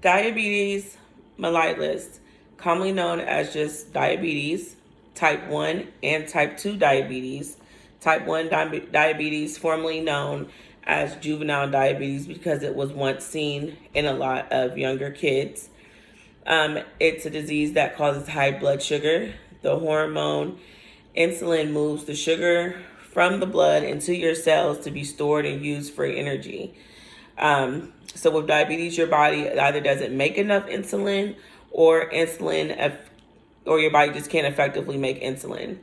Diabetes mellitus, commonly known as just diabetes, type 1 and type 2 diabetes. Type 1 diabetes, formerly known as juvenile diabetes because it was once seen in a lot of younger kids. It's a disease that causes high blood sugar. The hormone insulin moves the sugar from the blood into your cells to be stored and used for energy. So with diabetes, your body either doesn't make enough insulin, or or your body just can't effectively make insulin.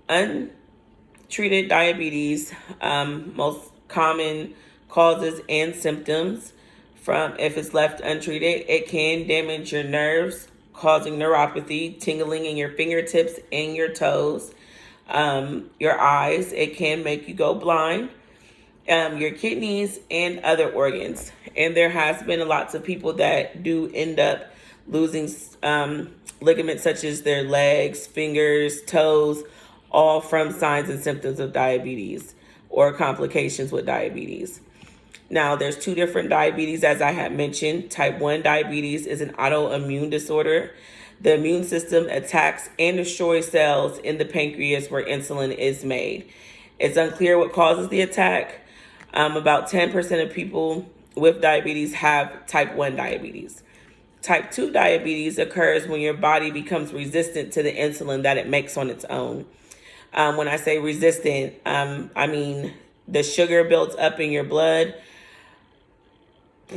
Untreated diabetes, most common causes and symptoms from if it's left untreated, it can damage your nerves, causing neuropathy, tingling in your fingertips and your toes, your eyes. It can make you go blind. Your kidneys and other organs. And there has been lots of people that do end up losing ligaments such as their legs, fingers, toes, all from signs and symptoms of diabetes or complications with diabetes. Now, there's two different diabetes, as I had mentioned. Type 1 diabetes is an autoimmune disorder. The immune system attacks and destroys cells in the pancreas where insulin is made. It's unclear what causes the attack. About 10% of people with diabetes have type 1 diabetes. Type 2 diabetes occurs when your body becomes resistant to the insulin that it makes on its own. When I say resistant, I mean the sugar builds up in your blood.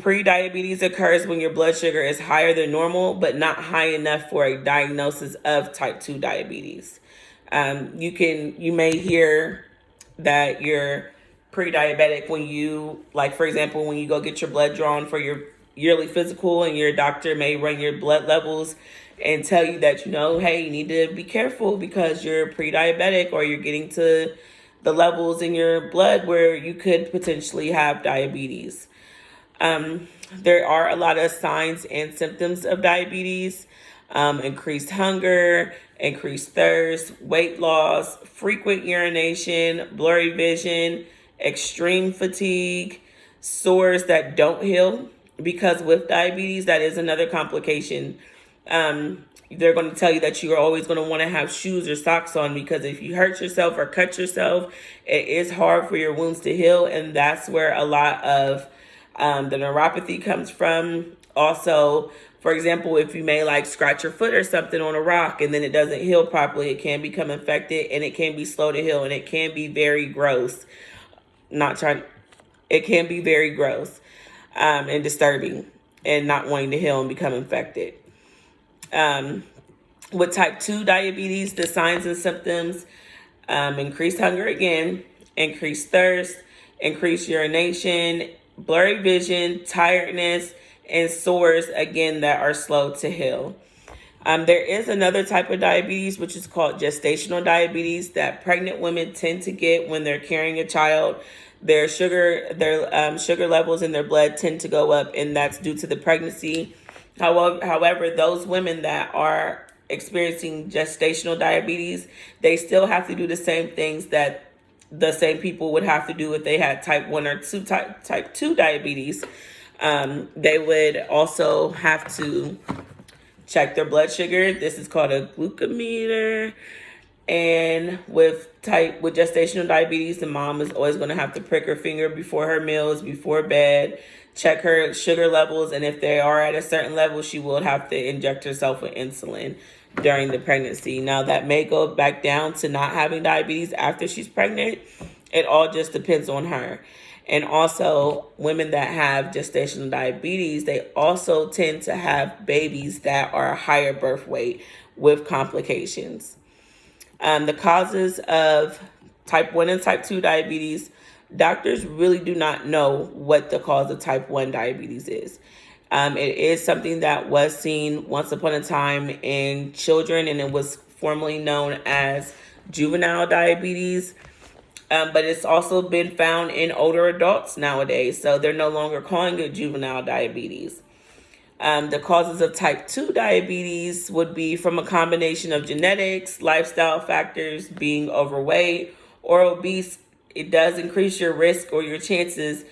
Pre-diabetes occurs when your blood sugar is higher than normal, but not high enough for a diagnosis of type 2 diabetes. You may hear that you're pre-diabetic when you, like, for example, when you go get your blood drawn for your yearly physical, and your doctor may run your blood levels and tell you that, hey, you need to be careful because you're pre-diabetic, or you're getting to the levels in your blood where you could potentially have diabetes. There are a lot of signs and symptoms of diabetes: increased hunger, increased thirst, weight loss, frequent urination, blurry vision, extreme fatigue, sores that don't heal. Because with diabetes, that is another complication. They're going to tell you that you're always going to want to have shoes or socks on, because if you hurt yourself or cut yourself, it is hard for your wounds to heal. And that's where a lot of the neuropathy comes from. Also, for example, if you may scratch your foot or something on a rock and then it doesn't heal properly, it can become infected and it can be slow to heal, and it can be very gross. It can be very gross and disturbing, and not wanting to heal and become infected. With type 2 diabetes, the signs and symptoms: increased hunger again, increased thirst, increased urination, blurry vision, tiredness, and sores, again, that are slow to heal. There is another type of diabetes, which is called gestational diabetes, that pregnant women tend to get when they're carrying a child. Their sugar levels in their blood tend to go up, and that's due to the pregnancy. However, those women that are experiencing gestational diabetes, they still have to do the same things that the same people would have to do if they had type 1 or 2 type 2 diabetes. They would also have to check their blood sugar. This is called a glucometer. And with gestational diabetes, the mom is always going to have to prick her finger before her meals, before bed, check her sugar levels, and if they are at a certain level, she will have to inject herself with insulin during the pregnancy. Now, that may go back down to not having diabetes after she's pregnant. It all just depends on her. And also, women that have gestational diabetes, they also tend to have babies that are a higher birth weight with complications. The causes of type 1 and type 2 diabetes: doctors really do not know what the cause of type 1 diabetes is. It is something that was seen once upon a time in children, and it was formerly known as juvenile diabetes. But it's also been found in older adults nowadays, so they're no longer calling it juvenile diabetes. The causes of type 2 diabetes would be from a combination of genetics, lifestyle factors, being overweight or obese. It does increase your risk or your chances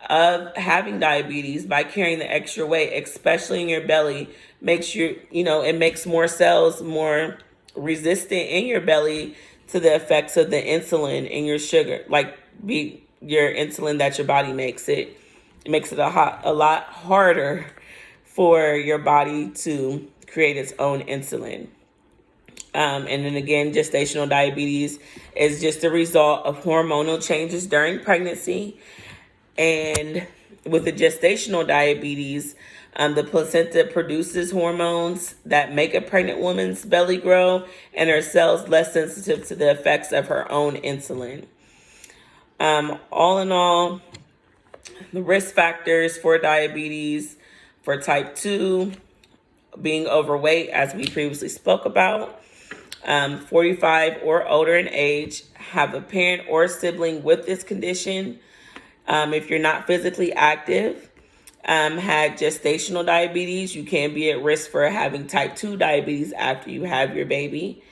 of having diabetes by carrying the extra weight, especially in your belly, makes it makes more cells more resistant in your belly to the effects of the insulin in your sugar, like your insulin that your body makes. It makes it a lot harder for your body to create its own insulin. And then again, gestational diabetes is just a result of hormonal changes during pregnancy. And with the gestational diabetes, the placenta produces hormones that make a pregnant woman's belly grow and her cells less sensitive to the effects of her own insulin. All in all, the risk factors for diabetes, for type 2, being overweight, as we previously spoke about, 45 or older in age, have a parent or sibling with this condition. If you're not physically active, had gestational diabetes, you can be at risk for having type 2 diabetes after you have your baby.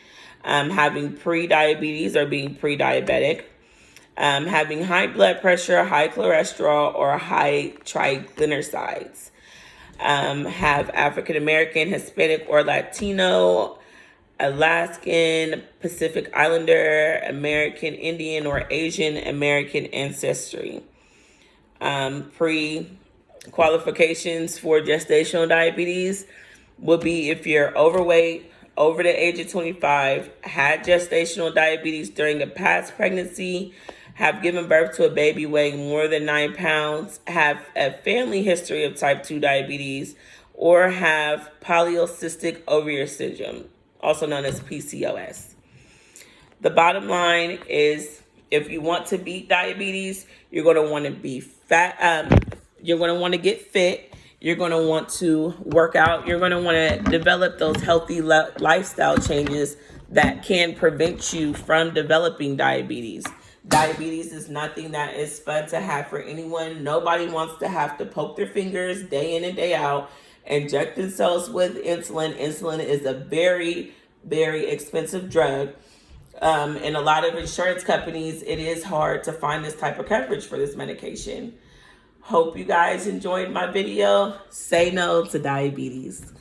Having pre-diabetes or being pre-diabetic. Having high blood pressure, high cholesterol, or high triglycerides. Have African American, Hispanic, or Latino, Alaskan, Pacific Islander, American Indian, or Asian American ancestry. Pre-qualifications for gestational diabetes would be if you're overweight, over the age of 25, had gestational diabetes during a past pregnancy, have given birth to a baby weighing more than 9 pounds, have a family history of type 2 diabetes, or have polycystic ovary syndrome, also known as PCOS. The bottom line is, if you want to beat diabetes, you're going to want to be fat. You're going to want to get fit. You're going to want to work out. You're going to want to develop those healthy lifestyle changes that can prevent you from developing diabetes. Diabetes is nothing that is fun to have for anyone. Nobody wants to have to poke their fingers day in and day out, inject themselves with insulin. Insulin is a very, very expensive drug. And a lot of insurance companies, it is hard to find this type of coverage for this medication. Hope you guys enjoyed my video. Say no to diabetes.